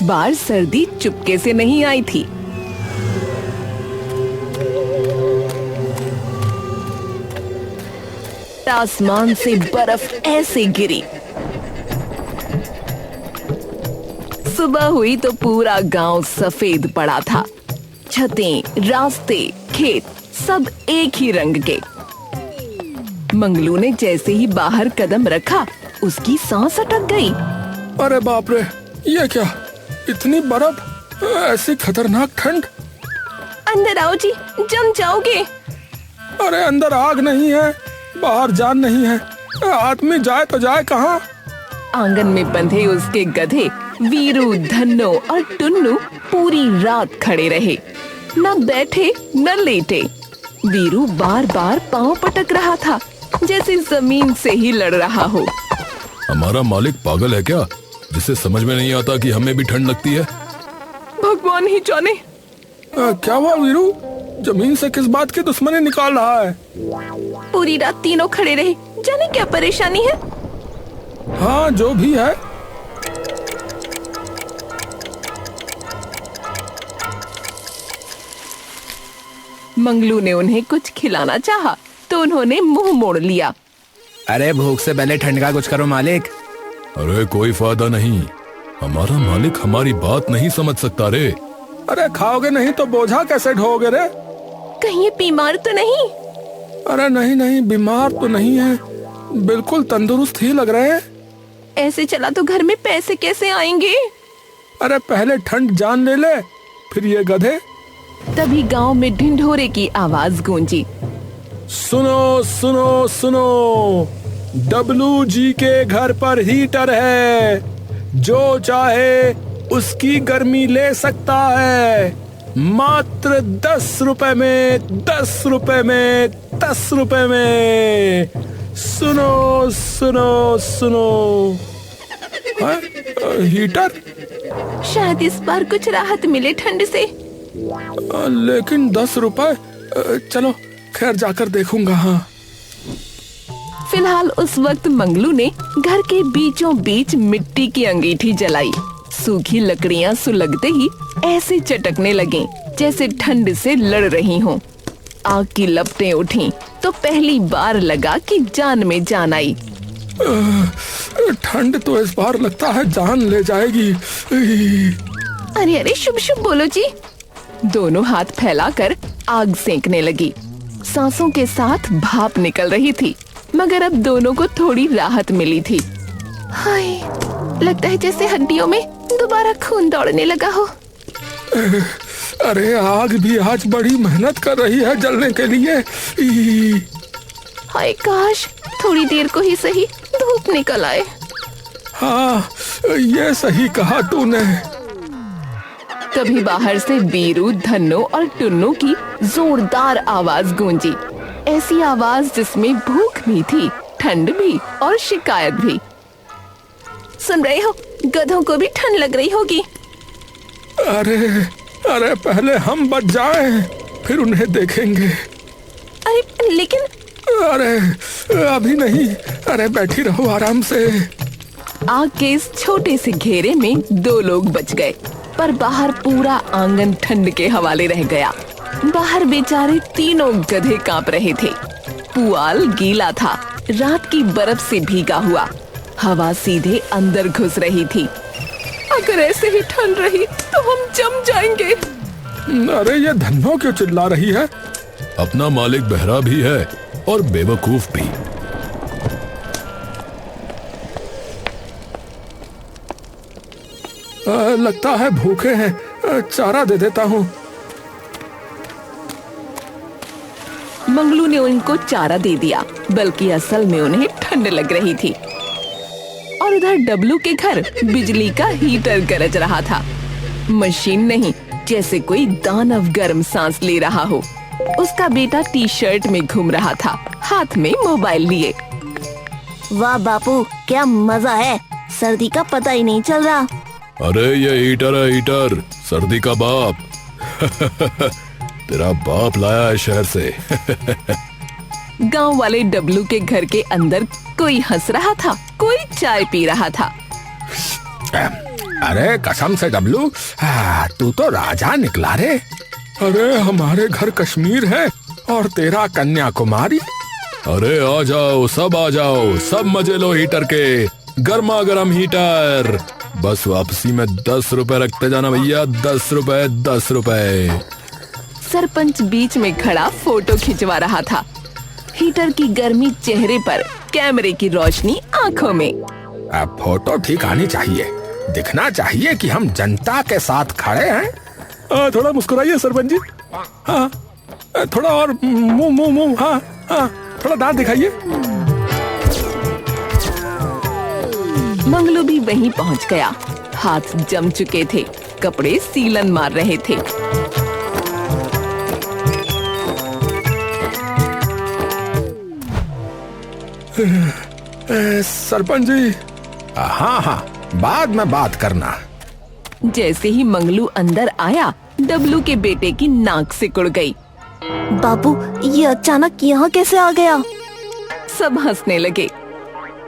इस बार सर्दी चुपके से नहीं आई थी। आसमान से बर्फ ऐसे गिरी। सुबह हुई तो पूरा गांव सफेद पड़ा था। छतें, रास्ते, खेत सब एक ही रंग के। मंगलू ने जैसे ही बाहर कदम रखा, उसकी सांस अटक गई। अरे बाप रे, ये क्या, इतनी बर्फ, ऐसी खतरनाक ठंड। अंदर आओ जी, जम जाओगे। अरे अंदर आग नहीं है, बाहर जान नहीं है, आदमी जाए तो जाए कहाँ। आंगन में बंधे उसके गधे वीरू, धन्नो और टुन्नू पूरी रात खड़े रहे, न बैठे न लेटे। वीरू बार बार पांव पटक रहा था, जैसे जमीन से ही लड़ रहा हो। हमारा मालिक पागल है क्या, जिसे समझ में नहीं आता कि हमें भी ठंड लगती है? भगवान ही जाने। क्या हुआ वीरू, जमीन से किस बात की दुश्मनी निकाल रहा है? पूरी रात तीनों खड़े रहे, जाने क्या परेशानी है। हाँ जो भी है। मंगलू ने उन्हें कुछ खिलाना चाहा तो उन्होंने मुंह मोड़ लिया। अरे भूख से पहले ठंड का कुछ करो मालिक। अरे कोई फायदा नहीं, हमारा मालिक हमारी बात नहीं समझ सकता रे। अरे खाओगे नहीं तो बोझा कैसे ढोगे रे? कहीं ये बीमार तो नहीं? अरे नहीं नहीं, बीमार तो नहीं है, बिल्कुल तंदुरुस्त ही लग रहे हैं। ऐसे चला तो घर में पैसे कैसे आएंगे? अरे पहले ठंड जान ले, फिर ये गधे। तभी गांव में ढिंढोरे की आवाज गूंजी। सुनो सुनो सुनो, डब्लू जी के घर पर हीटर है, जो चाहे उसकी गर्मी ले सकता है, मात्र 10 रुपए में, 10 रुपए में, 10 रुपए में। सुनो सुनो सुनो। हीटर? शायद इस बार कुछ राहत मिले ठंड से। लेकिन 10 रुपए, चलो खैर जाकर देखूंगा। हाँ। फिलहाल उस वक्त मंगलू ने घर के बीचों बीच मिट्टी की अंगीठी जलाई। सूखी लकड़ियां सुलगते ही ऐसे चटकने लगीं, जैसे ठंड से लड़ रही हों। आग की लपटें उठीं तो पहली बार लगा कि जान में जान आई। ठंड तो इस बार लगता है जान ले जाएगी। अरे अरे, शुभ शुभ बोलो जी। दोनों हाथ फैलाकर आग सेंकने लगी। सांसों के साथ भाप निकल रही थी, मगर अब दोनों को थोड़ी राहत मिली थी। हाय, लगता है जैसे हड्डियों में दोबारा खून दौड़ने लगा हो। अरे आग भी आज बड़ी मेहनत कर रही है जलने के लिए। हाय, काश थोड़ी देर को ही सही धूप निकल आए। हाँ, ये सही कहा तूने। तभी बाहर से वीरू, धन्नो और टुन्नू की जोरदार आवाज गूंजी। ऐसी आवाज जिसमें भूख भी थी, ठंड भी और शिकायत भी। सुन रहे हो, गधों को भी ठंड लग रही होगी। अरे अरे, पहले हम बच जाएं, फिर उन्हें देखेंगे। अरे लेकिन। अरे अभी नहीं, अरे बैठी रहो आराम से। आग के इस छोटे से घेरे में 2 लोग बच गए, पर बाहर पूरा आंगन ठंड के हवाले रह गया। बाहर बेचारे तीनों गधे कांप रहे थे। पुआल गीला था, रात की बर्फ से भीगा हुआ। हवा सीधे अंदर घुस रही थी। अगर ऐसे ही ठंड रही तो हम जम जाएंगे। अरे ये धन्नो क्यों चिल्ला रही है? अपना मालिक बहरा भी है और बेवकूफ भी। लगता है भूखे हैं, चारा दे देता हूँ। मंगलू ने उनको चारा दे दिया, बल्कि असल में उन्हें ठंड लग रही थी। और उधर डब्लू के घर बिजली का हीटर गरज रहा था। मशीन नहीं, जैसे कोई दानव गर्म सांस ले रहा हो। उसका बेटा टी-शर्ट में घूम रहा था, हाथ में मोबाइल लिए। वाह बापू, क्या मजा है, सर्दी का पता ही नहीं चल रहा। अरे ये हीटर है, हीटर, सर्दी का बाप। तेरा बाप लाया है शहर से। गांव वाले डब्लू के घर के अंदर कोई हंस रहा था, कोई चाय पी रहा था। अरे कसम से डब्लू, तू तो राजा निकला रे। अरे हमारे घर कश्मीर है और तेरा कन्याकुमारी। अरे आ जाओ, सब आ जाओ, सब मजे लो हीटर के, गर्मा गर्म हीटर। बस वापसी में 10 रुपए रखते जाना भैया, 10 रुपए, 10 रुपए। सरपंच बीच में खड़ा फोटो खिंचवा रहा था। हीटर की गर्मी चेहरे पर, कैमरे की रोशनी आंखों में। अब फोटो ठीक आनी चाहिए, दिखना चाहिए कि हम जनता के साथ खड़े हैं। थोड़ा मुस्कुराइए सरपंच जी। हाँ, थोड़ा और मुंह मुंह मुंह। हाँ हाँ, थोड़ा दांत दिखाइए। मंगलू भी वहीं पहुंच गया। हाथ जम चुके थे, कपड़े सीलन मार रहे थे। सरपंच जी। हाँ हाँ, बाद में बात करना। जैसे ही मंगलू अंदर आया, डब्लू के बेटे की नाक सिकुड़ गई। बापू, ये अचानक यहाँ कैसे आ गया? सब हंसने लगे।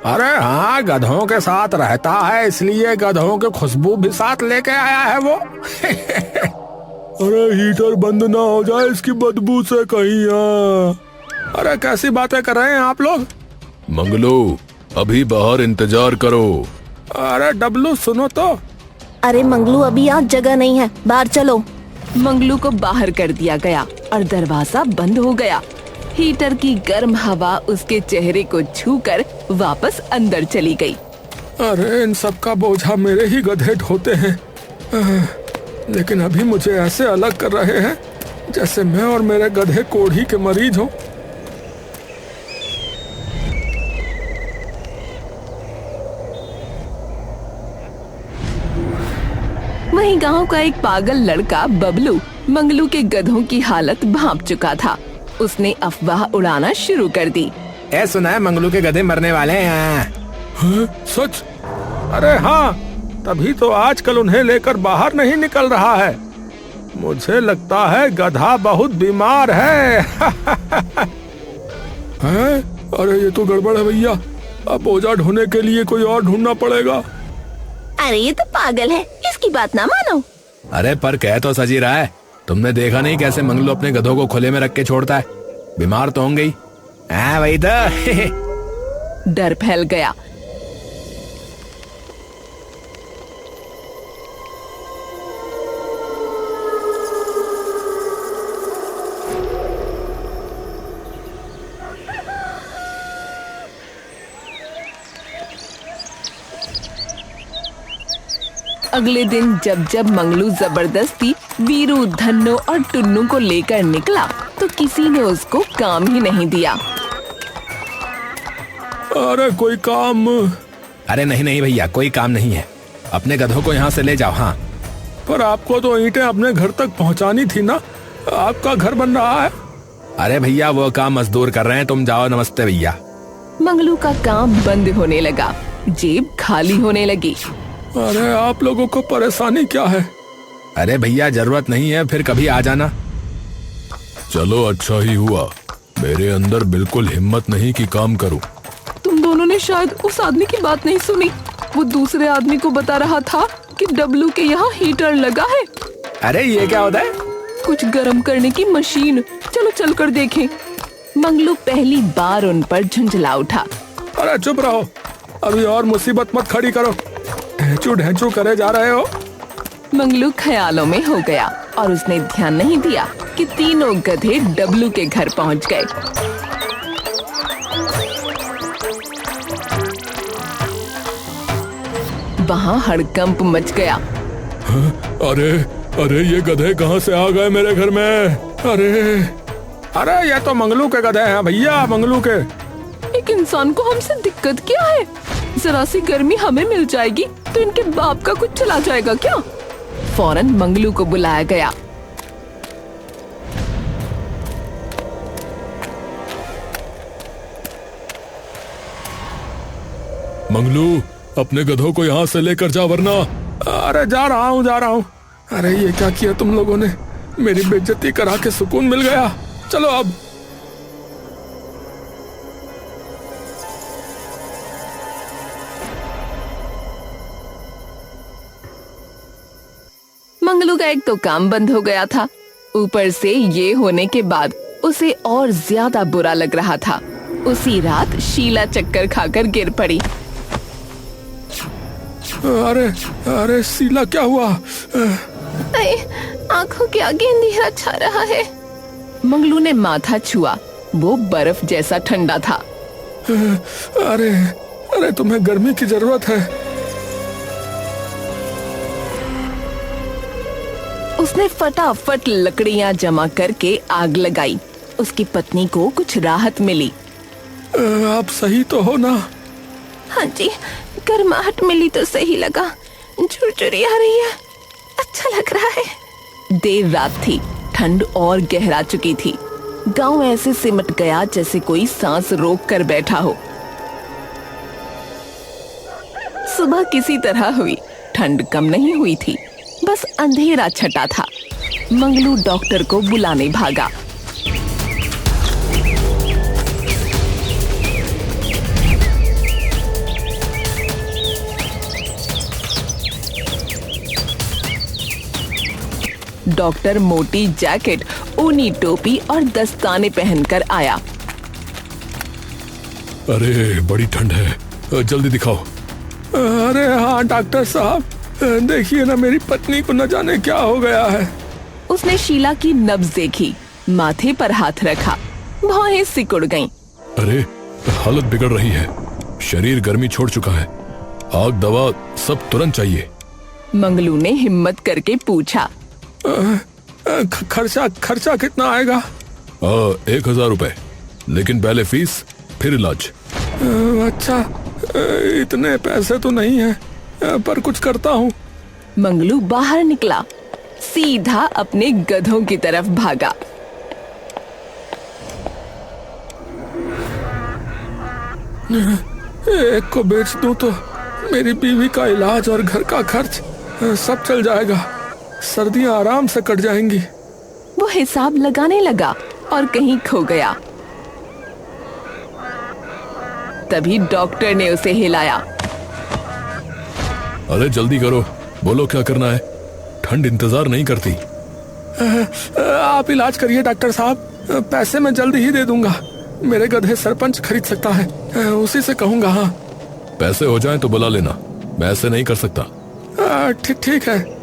अरे हाँ, गधों के साथ रहता है, इसलिए गधों की खुशबू भी साथ लेके आया है वो। अरे हीटर बंद ना हो जाए इसकी बदबू से कहीं। अरे कैसी बातें कर रहे हैं आप लोग? मंगलू, अभी बाहर इंतजार करो। अरे डब्लू सुनो तो। अरे मंगलू, अभी यहाँ जगह नहीं है, बाहर चलो। मंगलू को बाहर कर दिया गया और दरवाजा बंद हो गया। हीटर की गर्म हवा उसके चेहरे को छूकर वापस अंदर चली गई। अरे इन सब का बोझा मेरे ही गधे ढोते हैं। लेकिन अभी मुझे ऐसे अलग कर रहे हैं जैसे मैं और मेरे गधे कोढ़ी के मरीज हों। वहीं गांव का एक पागल लड़का बबलू मंगलू के गधों की हालत भांप चुका था। उसने अफवाह उड़ाना शुरू कर दी। ए सुना है, मंगलू के गधे मरने वाले हैं। सच? अरे हाँ, तभी तो आजकल उन्हें लेकर बाहर नहीं निकल रहा है। मुझे लगता है गधा बहुत बीमार है। हैं? अरे ये तो गड़बड़ है भैया, अब बोझा ढोने के लिए कोई और ढूंढना पड़ेगा। अरे ये तो पागल है, इसकी बात ना मानो। अरे पर कह तो सजी रहा है। तुमने देखा नहीं कैसे मंगलू अपने गधों को खुले में रख के छोड़ता है? बीमार तो होंगे ही। हाँ वही तो। डर फैल गया। अगले दिन जब जब मंगलू जबरदस्ती वीरू, धन्नो और टुन्नू को लेकर निकला तो किसी ने उसको काम ही नहीं दिया। अरे कोई काम? अरे नहीं नहीं भैया, कोई काम नहीं है। अपने गधों को यहाँ से ले जाओ। हाँ, पर आपको तो ईंटें अपने घर तक पहुँचानी थी ना, आपका घर बन रहा है। अरे भैया वो काम मजदूर कर रहे हैं, तुम जाओ। नमस्ते भैया। मंगलू का काम बंद होने लगा, जेब खाली होने लगी। अरे आप लोगों को परेशानी क्या है? अरे भैया जरूरत नहीं है, फिर कभी आ जाना। चलो अच्छा ही हुआ, मेरे अंदर बिल्कुल हिम्मत नहीं कि काम करूं। तुम दोनों ने शायद उस आदमी की बात नहीं सुनी। वो दूसरे आदमी को बता रहा था कि डब्लू के यहाँ हीटर लगा है। अरे ये क्या होता है? कुछ गर्म करने की मशीन। चलो चलकर देखें। मंगलू पहली बार उन पर झुंझला उठा। अरे चुप रहो, अभी और मुसीबत मत खड़ी करो। ढेंचू ढेंचू करे जा रहे हो। मंगलू ख्यालों में हो गया और उसने ध्यान नहीं दिया कि तीनों गधे डब्लू के घर पहुंच गए। वहां हड़कंप मच गया। अरे अरे ये गधे कहाँ से आ गए मेरे घर में? अरे अरे ये तो मंगलू के गधे हैं भैया, मंगलू के। एक इंसान को हमसे दिक्कत क्या है? जरा सी गर्मी हमें मिल जाएगी तो इनके बाप का कुछ चला जाएगा क्या? फौरन मंगलू को बुलाया गया। मंगलू, अपने गधों को यहाँ से लेकर जा वरना। अरे जा रहा हूँ जा रहा हूँ। अरे ये क्या किया तुम लोगों ने? मेरी बेइज्जती करा के सुकून मिल गया। चलो अब। एक तो काम बंद हो गया था, ऊपर से ये होने के बाद उसे और ज्यादा बुरा लग रहा था। उसी रात शीला चक्कर खाकर गिर पड़ी। अरे अरे शीला, क्या हुआ? आंखों के आगे अंधेरा छा रहा है। मंगलू ने माथा छुआ, वो बर्फ जैसा ठंडा था। अरे अरे तुम्हें गर्मी की जरूरत है। उसने फटाफट लकड़ियां जमा करके आग लगाई। उसकी पत्नी को कुछ राहत मिली। आप सही तो हो ना? हाँ जी, गर्माहट मिली तो सही लगा। झुरझुरी आ रही है, अच्छा लग रहा है। देर रात थी, ठंड और गहरा चुकी थी। गांव ऐसे सिमट गया जैसे कोई सांस रोक कर बैठा हो। सुबह किसी तरह हुई, ठंड कम नहीं हुई थी, बस अंधेरा छटा था। मंगलू डॉक्टर को बुलाने भागा। डॉक्टर मोटी जैकेट, ऊनी टोपी और दस्ताने पहनकर आया। अरे बड़ी ठंड है, जल्दी दिखाओ। अरे हाँ डॉक्टर साहब, देखिए ना, मेरी पत्नी को न जाने क्या हो गया है। उसने शीला की नब्ज देखी, माथे पर हाथ रखा, भौहें सिकुड़ गईं। अरे हालत बिगड़ रही है, शरीर गर्मी छोड़ चुका है। आग, दवा सब तुरंत चाहिए। मंगलू ने हिम्मत करके पूछा। खर्चा कितना आएगा? 1000 रुपए, लेकिन पहले फीस फिर इलाज। अच्छा, इतने पैसे तो नहीं है, पर कुछ करता हूँ। मंगलू बाहर निकला, सीधा अपने गधों की तरफ भागा। एक को बेच दूं तो मेरी बीवी का इलाज और घर का खर्च सब चल जाएगा। सर्दियां आराम से कट जाएंगी। वो हिसाब लगाने लगा और कहीं खो गया। तभी डॉक्टर ने उसे हिलाया। अरे जल्दी करो, बोलो क्या करना है, ठंड इंतजार नहीं करती। आप इलाज करिए डॉक्टर साहब, पैसे मैं जल्दी ही दे दूंगा। मेरे गधे सरपंच खरीद सकता है, उसी से कहूंगा। हाँ, पैसे हो जाएं तो बुला लेना, मैं ऐसे नहीं कर सकता। ठीक है।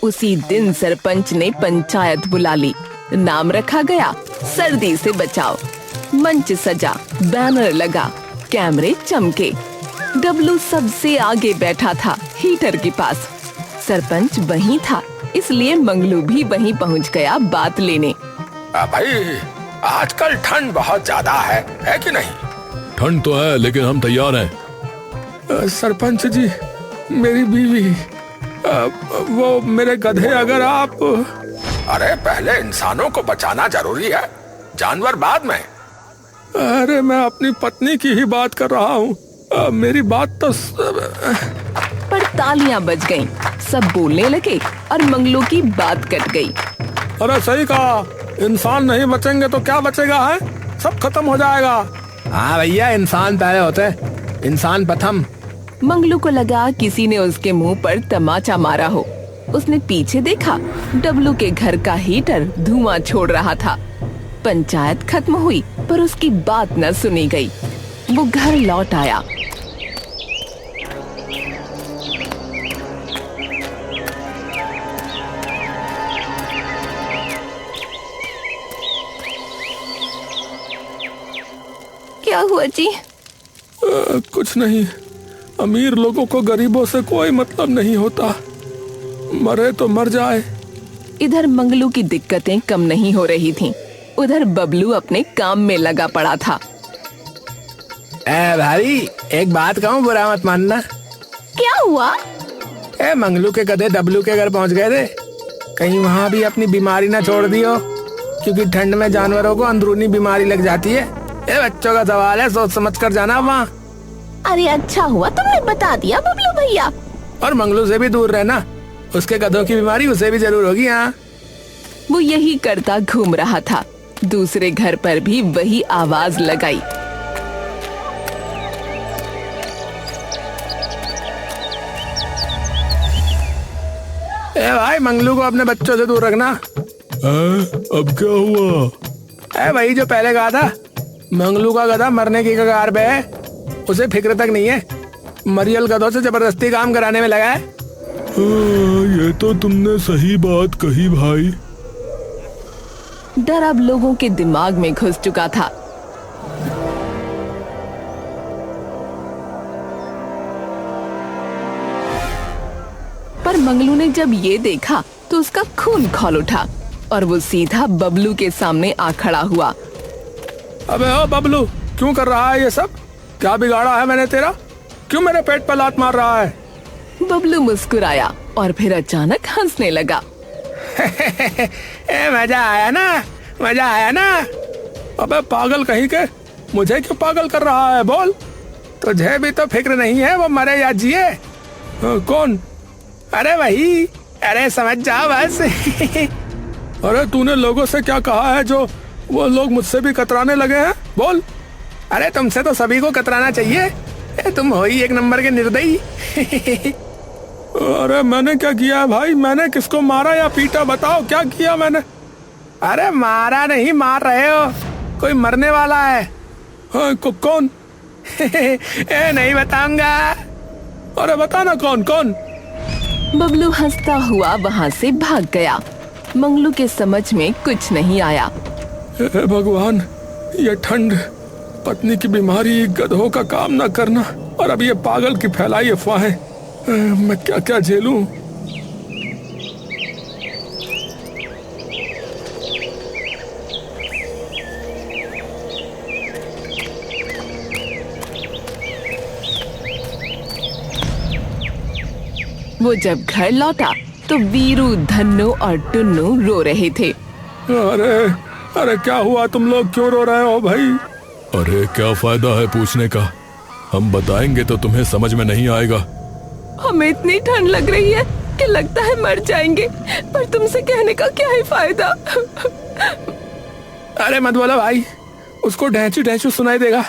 उसी दिन सरपंच ने पंचायत बुला ली। नाम रखा गया सर्दी से बचाओ। मंच सजा, बैनर लगा, कैमरे चमके। डब्लू सबसे आगे बैठा था, हीटर के पास। सरपंच वहीं था, इसलिए मंगलू भी वहीं पहुंच गया बात लेने। भाई, आजकल ठंड बहुत ज्यादा है कि नहीं? ठंड तो है, लेकिन हम तैयार हैं। सरपंच जी, मेरी बीवी, वो मेरे गधे, अगर आप... अरे पहले इंसानों को बचाना जरूरी है, जानवर बाद में। अरे मैं अपनी पत्नी की ही बात कर रहा हूँ, मेरी बात तो... पर तालियां बज गईं, सब बोलने लगे और मंगलू की बात कट गई। अरे सही कहा, इंसान नहीं बचेंगे तो क्या बचेगा है? सब खत्म हो जाएगा। हाँ भैया, इंसान पहले होते हैं, इंसान प्रथम। मंगलू को लगा किसी ने उसके मुंह पर तमाचा मारा हो। उसने पीछे देखा, डब्लू के घर का हीटर धुआं छोड़ रहा था। पंचायत खत्म हुई, पर उसकी बात न सुनी गई। वो घर लौट आया। क्या हुआ जी? कुछ नहीं, अमीर लोगों को गरीबों से कोई मतलब नहीं होता, मरे तो मर जाए। इधर मंगलू की दिक्कतें कम नहीं हो रही थीं, उधर बबलू अपने काम में लगा पड़ा था। भाई, एक बात कहूँ, बुरा मत मानना। क्या हुआ? मंगलू के गधे डब्लू के घर पहुंच गए थे, कहीं वहाँ भी अपनी बीमारी ना छोड़ दियो, क्योंकि ठंड में जानवरों को अंदरूनी बीमारी लग जाती है। बच्चों का सवाल है, सोच समझ कर जाना वहाँ। अरे अच्छा हुआ तुमने बता दिया बबलू भैया। और मंगलू से भी दूर रहना, उसके गधों की बीमारी उसे भी जरूर होगी। हाँ, वो यही करता घूम रहा था। दूसरे घर पर भी वही आवाज लगाई। ए भाई, मंगलू को अपने बच्चों से दूर रखना। अब क्या हुआ? वही जो पहले कहा था, मंगलू का गधा मरने की कगार पे है, उसे फिक्र तक नहीं है। मरियल गधों से जबरदस्ती काम कराने में लगा है। ये तो तुमने सही बात कही भाई। डर अब लोगों के दिमाग में घुस चुका था। पर मंगलू ने जब ये देखा तो उसका खून खौल उठा और वो सीधा बबलू के सामने आ खड़ा हुआ। अबे ओ बबलू, क्यों कर रहा है ये सब? क्या बिगाड़ा है मैंने तेरा? क्यों मेरे पेट पर लात मार रहा है? बबलू मुस्कुराया और फिर अचानक हंसने लगा। मजा आया ना, मजा आया ना। अबे पागल कहीं के, मुझे क्यों पागल कर रहा है? बोल, तुझे भी तो फिक्र नहीं है वो मरे या जिए? कौन? अरे वही, अरे समझ जा बस। अरे तूने लोगों से क्या कहा है जो वो लोग मुझसे भी कतराने लगे हैं? बोल। अरे तुमसे तो सभी को कतराना चाहिए, तुम हो ही एक नंबर के निर्दयी। अरे मैंने क्या किया है भाई? मैंने किसको मारा या पीटा? बताओ क्या किया मैंने? अरे मारा नहीं, मार रहे हो, कोई मरने वाला है। हाँ, कौन? नहीं बताऊंगा। अरे बता ना कौन कौन? बबलू हंसता हुआ वहाँ से भाग गया। मंगलू के समझ में कुछ नहीं आया। हे भगवान, ये ठंड, पत्नी की बीमारी, गधों का काम ना करना और अब ये पागल की फैलाई अफवाहें, मैं क्या क्या झेलूं? वो जब घर लौटा तो वीरू, धन्नो और टुन्नू रो रहे थे। अरे अरे क्या हुआ? तुम लोग क्यों रो रहे हो भाई? अरे क्या फायदा है पूछने का, हम बताएंगे तो तुम्हें समझ में नहीं आएगा। हमें इतनी ठंड लग रही है कि लगता है मर जाएंगे, पर तुमसे कहने का क्या है फायदा? अरे मत बोलो भाई, उसको ढैंचू ढैंचू सुनाई देगा।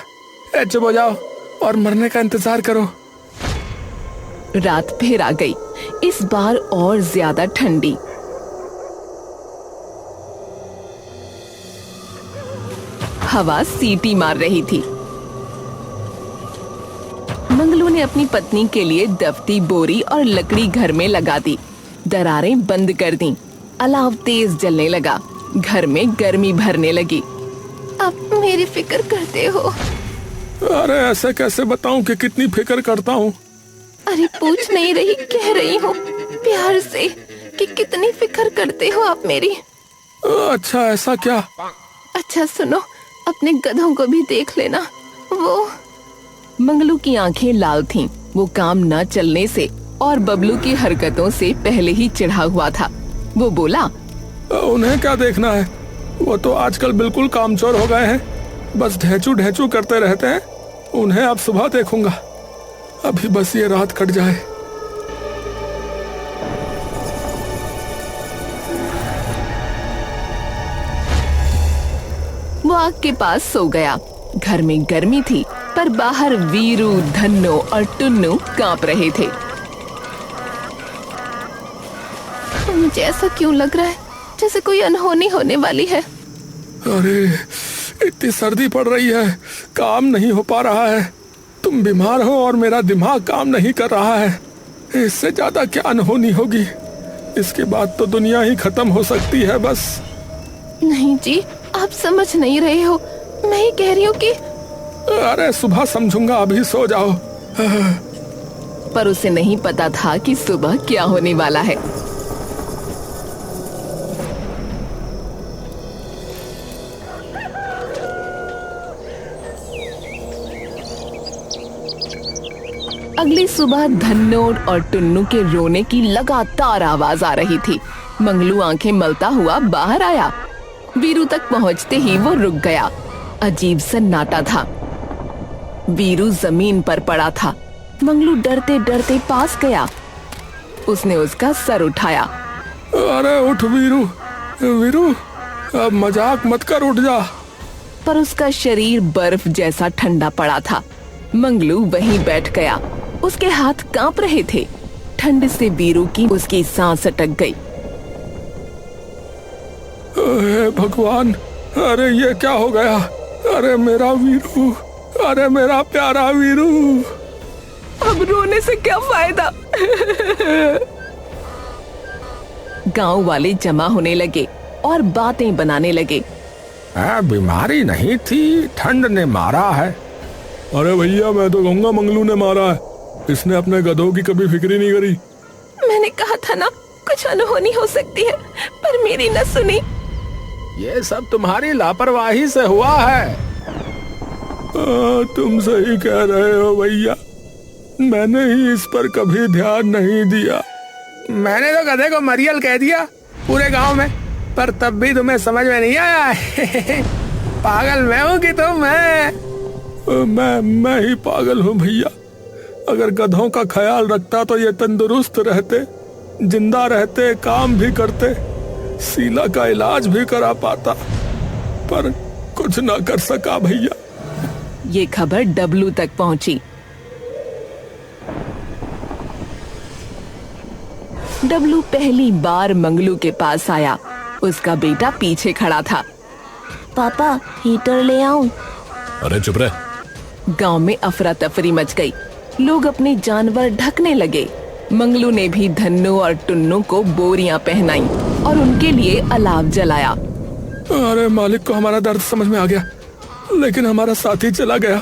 चुप हो जाओ और मरने का इंतजार करो। रात फिर आ गई, इस बार और ज्यादा ठंडी। हवा सीटी मार रही थी। मंगलू ने अपनी पत्नी के लिए दफ्ती, बोरी और लकड़ी घर में लगा दी। दरारें बंद कर दी। अलाव तेज जलने लगा। घर में गर्मी भरने लगी। अब मेरी फिक्र करते हो? अरे ऐसे कैसे बताऊं कि कितनी फिक्र करता हूँ? अरे पूछ नहीं रही, कह रही हूँ प्यार से कि कितनी फिक्र करते हो आप मेरी। अच्छा ऐसा क्या? अच्छा सुनो, अपने गधों को भी देख लेना। वो मंगलू की आंखें लाल थीं। वो काम न चलने से और बबलू की हरकतों से पहले ही चिढ़ा हुआ था। वो बोला, उन्हें क्या देखना है? वो तो आजकल बिल्कुल कामचोर हो गए हैं, बस ढेंचू ढेंचू करते रहते हैं। उन्हें अब सुबह देखूंगा, अभी बस ये रात कट जाए। वो आग के पास सो गया। घर में गर्मी थी, पर बाहर वीरू, धन्नो और टुन्नू कांप रहे थे। मुझे ऐसा क्यों लग रहा है जैसे कोई अनहोनी होने वाली है? अरे इतनी सर्दी पड़ रही है, काम नहीं हो पा रहा है। तुम बीमार हो और मेरा दिमाग काम नहीं कर रहा है। इससे ज्यादा क्या अनहोनी होगी? इसके बाद तो दुनिया ही खत्म हो सकती है बस। नहीं जी, आप समझ नहीं रहे हो। मैं ही कह रही हूँ कि अरे सुबह समझूंगा, अभी सो जाओ। पर उसे नहीं पता था कि सुबह क्या होने वाला है। अगली सुबह धन्नो और टुन्नू के रोने की लगातार आवाज आ रही थी। मंगलू आंखें मलता हुआ बाहर आया। वीरू तक पहुंचते ही वो रुक गया। अजीब सन्नाटा था। वीरू जमीन पर पड़ा था। मंगलू डरते डरते पास गया। उसने उसका सर उठाया। अरे उठ वीरू, वीरू, अब मजाक मत कर, उठ जा। पर उसका शरीर बर्फ जैसा ठंडा पड़ा था। मंगलू वहीं बैठ गया। उसके हाथ कांप रहे थे। ठंड से वीरू की उसकी सांस अटक गई। हे भगवान, अरे ये क्या हो गया? अरे मेरा वीरू, अरे मेरा प्यारा वीरू। अब रोने से क्या फायदा? गांव वाले जमा होने लगे और बातें बनाने लगे। बीमारी नहीं थी, ठंड ने मारा है। अरे भैया, मैं तो कहूंगा मंगलू ने मारा है। इसने अपने गधों की कभी फिक्र ही नहीं करी। मैंने कहा था ना, कुछ अनहोनी हो सकती है, पर मेरी न सुनी। ये सब तुम्हारी लापरवाही से हुआ है। तुम सही कह रहे हो भैया, मैंने ही इस पर कभी ध्यान नहीं दिया। मैंने तो गधे को मरियल कह दिया पूरे गांव में, पर तब भी तुम्हें समझ में नहीं आया। पागल मैं हूँ कि तुम? मैं ही पागल हूँ भैया। अगर गधों का ख्याल रखता तो ये तंदुरुस्त रहते, जिंदा रहते, काम भी करते, शीला का इलाज भी करा पाता, पर कुछ ना कर सका भैया। ये खबर डब्लू तक पहुंची। डब्लू पहली बार मंगलू के पास आया। उसका बेटा पीछे खड़ा था। पापा, हीटर ले आऊं? अरे चुप रहे। गांव में अफरा तफरी मच गई। लोग अपने जानवर ढकने लगे। मंगलू ने भी धन्नू और टुन्नू को बोरियां पहनाई और उनके लिए अलाव जलाया। अरे मालिक को हमारा दर्द समझ में आ गया, लेकिन हमारा साथी चला गया।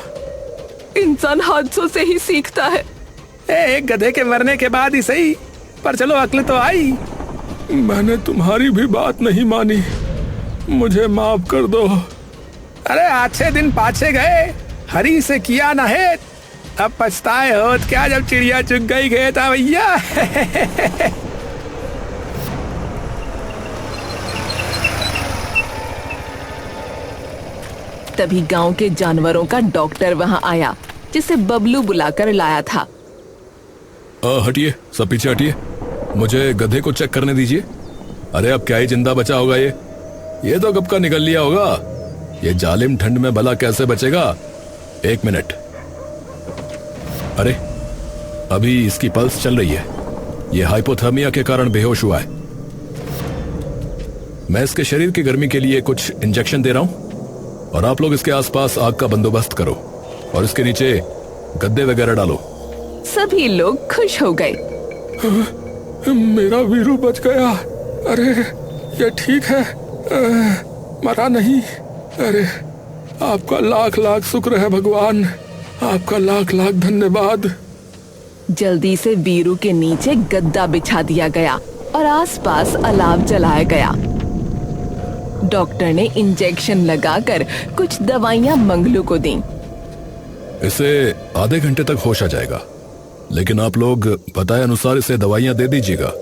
इंसान हादसों से ही सीखता है। एक गधे के मरने के बाद ही सही, पर चलो अक्ल तो आई। मैंने तुम्हारी भी बात नहीं मानी, मुझे माफ कर दो। अरे अच्छे दिन पाछे गए, हरी से किया ना है, अब पछताए हो क्या जब चिड़िया चुग गई खेत भैया। तभी गांव के जानवरों का डॉक्टर वहां आया, जिसे बबलू बुलाकर लाया था। हटिए, सब पीछे हटिए। मुझे गधे को चेक करने दीजिए। अरे अब क्या ही जिंदा बचा होगा ये तो कब का निकल लिया होगा। ये जालिम ठंड में भला कैसे बचेगा? 1 मिनट। अरे अभी इसकी पल्स चल रही है। ये हाइपोथर्मिया के कारण बेहोश हुआ है। मैं इसके शरीर की गर्मी के लिए कुछ इंजेक्शन दे रहा हूं और आप लोग इसके आसपास आग का बंदोबस्त करो और इसके नीचे गद्दे वगैरह डालो। सभी लोग खुश हो गए। मेरा वीरू बच गया। अरे ये ठीक है, मरा नहीं। अरे आपका लाख लाख शुक्र है भगवान, आपका लाख लाख धन्यवाद। जल्दी से वीरू के नीचे गद्दा बिछा दिया गया और आसपास अलाव जलाया गया। डॉक्टर ने इंजेक्शन लगाकर कुछ दवाइयां मंगलू को दी। इसे आधे घंटे तक होश आ जाएगा, लेकिन आप लोग बताए अनुसार इसे दवाइयां दे दीजिएगा।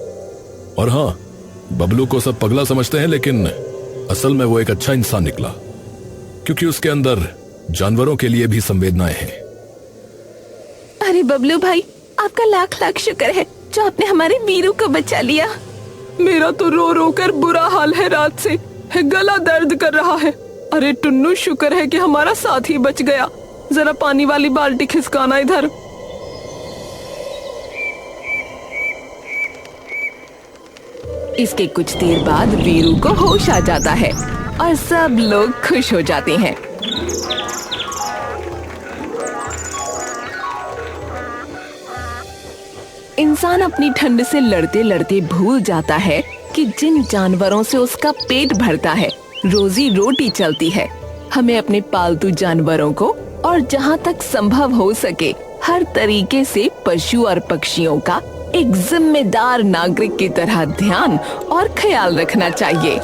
और हाँ, बबलू को सब पगला समझते हैं, लेकिन असल में वो एक अच्छा इंसान निकला, क्योंकि उसके अंदर जानवरों के लिए भी संवेदनाएं हैं। अरे बबलू भाई, आपका लाख लाख शुक्र है जो आपने हमारे वीरू को बचा लिया। मेरा तो रो रो कर बुरा हाल है, रात से गला दर्द कर रहा है। अरे टुन्नू, शुक्र है कि हमारा साथी बच गया। जरा पानी वाली बाल्टी खिसकाना इधर। इसके कुछ देर बाद वीरू को होश आ जाता है और सब लोग खुश हो जाते हैं। इंसान अपनी ठंड से लड़ते लड़ते भूल जाता है कि जिन जानवरों से उसका पेट भरता है, रोजी रोटी चलती है, हमें अपने पालतू जानवरों को और जहाँ तक संभव हो सके हर तरीके से पशु और पक्षियों का एक जिम्मेदार नागरिक की तरह ध्यान और ख्याल रखना चाहिए।